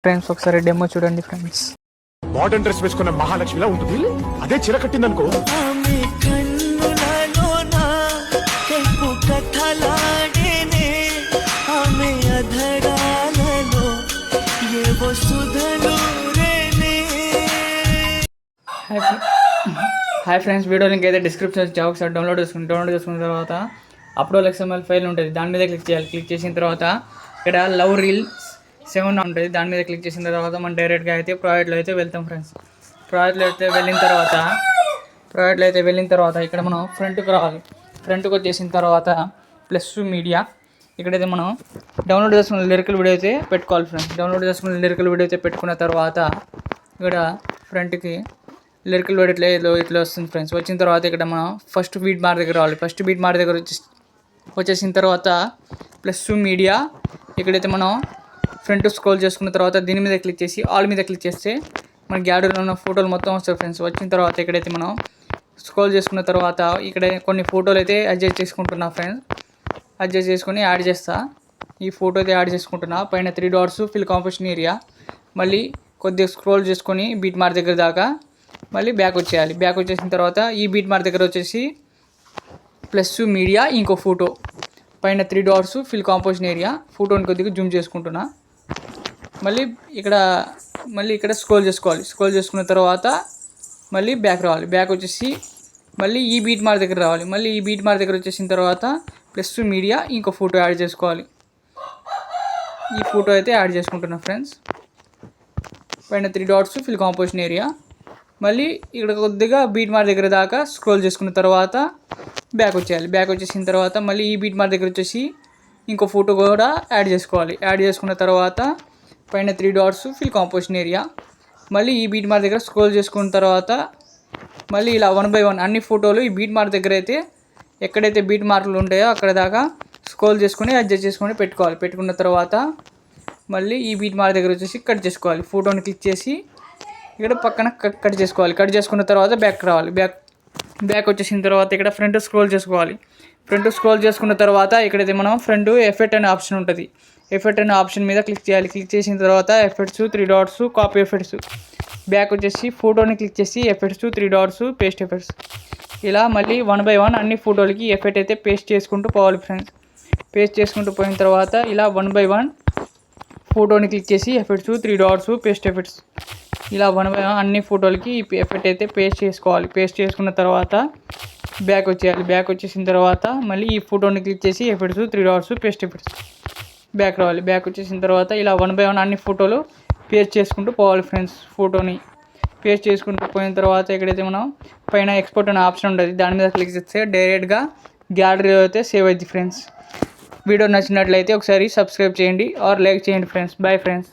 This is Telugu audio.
ఫ్రెండ్స్ ఒకసారి డెమో చూడండి ఫ్రెండ్స్. మోడర్న్ డ్రెస్ వేసుకున్న మహాలక్ష్మిలా ఉంటుంది. అదే చీర కట్టిందనుకో హాయ్ ఫ్రెండ్స్, వీడియో లింక్ అయితే డిస్క్రిప్షన్ వచ్చి ఒకసారి డౌన్లోడ్ చేసుకున్న తర్వాత అప్లోడ్ XML ఫైల్ ఉంటుంది, దాని మీద క్లిక్ చేయాలి. క్లిక్ చేసిన తర్వాత ఇక్కడ లవ్ రీల్స్ 7 ఉంటుంది, దాని మీద క్లిక్ చేసిన తర్వాత మనం డైరెక్ట్గా అయితే ప్రాజెక్ట్లో అయితే వెళ్తాం ఫ్రెండ్స్. ప్రాజెక్ట్లో అయితే వెళ్ళిన తర్వాత ఇక్కడ మనం ఫ్రంట్కి రావాలి. ఫ్రంట్కి వచ్చేసిన తర్వాత ప్లస్ మీడియా, ఇక్కడైతే మనం డౌన్లోడ్ చేసుకున్న లిరికల్ వీడియో అయితే పెట్టుకోవాలి ఫ్రెండ్స్. డౌన్లోడ్ చేసుకున్న లిరికల్ వీడియో అయితే పెట్టుకున్న తర్వాత ఇక్కడ ఫ్రంట్కి లిరికల్ వీడియో ఇట్లా వస్తుంది ఫ్రెండ్స్. వచ్చిన తర్వాత ఇక్కడ మనం ఫస్ట్ బీట్ మార్క్ దగ్గర రావాలి. ఫస్ట్ బీట్ మార్క్ దగ్గర వచ్చేసిన తర్వాత ప్లస్ మీడియా, ఇక్కడైతే మనం ఫ్రంట్ స్క్రోల్ చేసుకున్న తర్వాత దీని మీద క్లిక్ చేసి ఆల్ మీద క్లిక్ చేస్తే మన గ్యాలరీలో ఉన్న ఫోటోలు మొత్తం వస్తాయి ఫ్రెండ్స్. వచ్చిన తర్వాత ఇక్కడైతే మనం స్క్రోల్ చేసుకున్న తర్వాత ఇక్కడ కొన్ని ఫోటోలు అయితే అడ్జస్ట్ చేసుకుంటున్నా ఫ్రెండ్స్. అడ్జస్ట్ చేసుకొని యాడ్ చేస్తా. ఈ ఫోటో అయితే యాడ్ చేసుకుంటున్నా. పైన 3 డాట్స్ ఫిల్ కాంపోజిషన్ ఏరియా, మళ్ళీ కొద్దిగా స్క్రోల్ చేసుకొని బీట్ మార్క్ దగ్గర దాకా మళ్ళీ బ్యాక్ వచ్చేయాలి. బ్యాక్ వచ్చేసిన తర్వాత ఈ బీట్ మార్క్ దగ్గర వచ్చేసి ప్లస్ మీడియా ఇంకో ఫోటో, పైన 3 డాట్స్ ఫిల్ కాంపోజిషన్ ఏరియా, ఫోటోని కొద్దిగా జూమ్ చేసుకుంటున్నా. మళ్ళీ ఇక్కడ స్క్రోల్ చేసుకోవాలి. స్క్రోల్ చేసుకున్న తర్వాత మళ్ళీ బ్యాక్ రావాలి. బ్యాక్ వచ్చేసి మళ్ళీ ఈ బీట్ మార్క్ దగ్గర రావాలి. మళ్ళీ ఈ బీట్ మార్క్ దగ్గర వచ్చేసిన తర్వాత ప్లస్ మీడియా ఇంకో ఫోటో యాడ్ చేసుకోవాలి. ఈ ఫోటో అయితే యాడ్ చేసుకుంటున్నా ఫ్రెండ్స్. పైన 3 డాట్స్ ఫిల్ కాంపోజిషన్ ఏరియా, మళ్ళీ ఇక్కడ కొద్దిగా బీట్ మార్క్ దగ్గర దాకా స్క్రోల్ చేసుకున్న తర్వాత బ్యాక్ వచ్చేయాలి. బ్యాక్ వచ్చేసిన తర్వాత మళ్ళీ ఈ బీట్ మార్క్ దగ్గర వచ్చేసి ఇంకో ఫోటో కూడా యాడ్ చేసుకోవాలి. యాడ్ చేసుకున్న తర్వాత పైన 3 డాట్స్ ఫిల్ కాంపోజిషన్ ఏరియా, మళ్ళీ ఈ బీట్ మార్క్ దగ్గర స్క్రోల్ చేసుకున్న తర్వాత మళ్ళీ ఇలా 1 by 1 అన్ని ఫోటోలు ఈ బీట్ మార్క్ దగ్గర అయితే ఎక్కడైతే బీట్ మార్కులు ఉంటాయో అక్కడ దాకా స్క్రోల్ చేసుకొని అడ్జస్ట్ చేసుకొని పెట్టుకోవాలి. పెట్టుకున్న తర్వాత మళ్ళీ ఈ బీట్ మార్క్ దగ్గర వచ్చేసి కట్ చేసుకోవాలి. ఫోటోని క్లిక్ చేసి ఇక్కడ పక్కన కట్ చేసుకోవాలి. కట్ చేసుకున్న తర్వాత బ్యాక్ రావాలి. బ్యాక్ వచ్చేసిన తర్వాత ఇక్కడ ఫ్రంట్ స్క్రోల్ చేసుకోవాలి. ఫ్రంట్ స్క్రోల్ చేసుకున్న తర్వాత ఇక్కడైతే మనం ఫ్రంట్ ఎఫెక్ట్ అనే ఆప్షన్ ఉంటుంది. ఎఫెక్ట్ అనే ఆప్షన్ మీద క్లిక్ చేయాలి. క్లిక్ చేసిన తర్వాత effects 3 dots copy effects, back వచ్చేసి ఫోటోని క్లిక్ చేసి ఎఫెక్ట్స్ 3 డాట్స్ పేస్ట్ ఎఫెక్ట్స్, ఇలా మళ్ళీ 1 by 1 అన్ని ఫోటోలకి ఎఫెక్ట్ అయితే పేస్ట్ చేసుకుంటూ పోవాలి ఫ్రెండ్స్. పేస్ట్ చేసుకుంటూ పోయిన తర్వాత ఇలా 1 by 1 ఫోటోని క్లిక్ చేసి ఎఫెక్ట్స్ 3 డాట్స్ పేస్ట్ ఎఫెక్ట్స్, ఇలా 1 by 1 అన్ని ఫోటోలకి ఈ ఎఫెక్ట్ అయితే పేస్ట్ చేసుకోవాలి. పేస్ట్ చేసుకున్న తర్వాత బ్యాక్ వచ్చేయాలి. బ్యాక్ వచ్చేసిన తర్వాత మళ్ళీ ఈ ఫోటోని క్లిక్ చేసి effects 3 dots paste effects, back రావాలి. బ్యాక్ వచ్చేసిన తర్వాత ఇలా 1 by 1 అన్ని ఫోటోలు పేస్ట్ చేసుకుంటూ పోవాలి ఫ్రెండ్స్. ఫోటోని పేస్ట్ చేసుకుంటూ పోయిన తర్వాత ఇక్కడైతే మనం పైన ఎక్స్పోర్ట్ అనే ఆప్షన్ ఉంటుంది, దాని మీద క్లిక్ చేస్తే డైరెక్ట్గా గ్యాలరీలో అయితే సేవ్ అవుతుంది ఫ్రెండ్స్. వీడియో నచ్చినట్లయితే ఒకసారి సబ్స్క్రైబ్ చేయండి ఆర్ లైక్ చేయండి ఫ్రెండ్స్. Bye friends.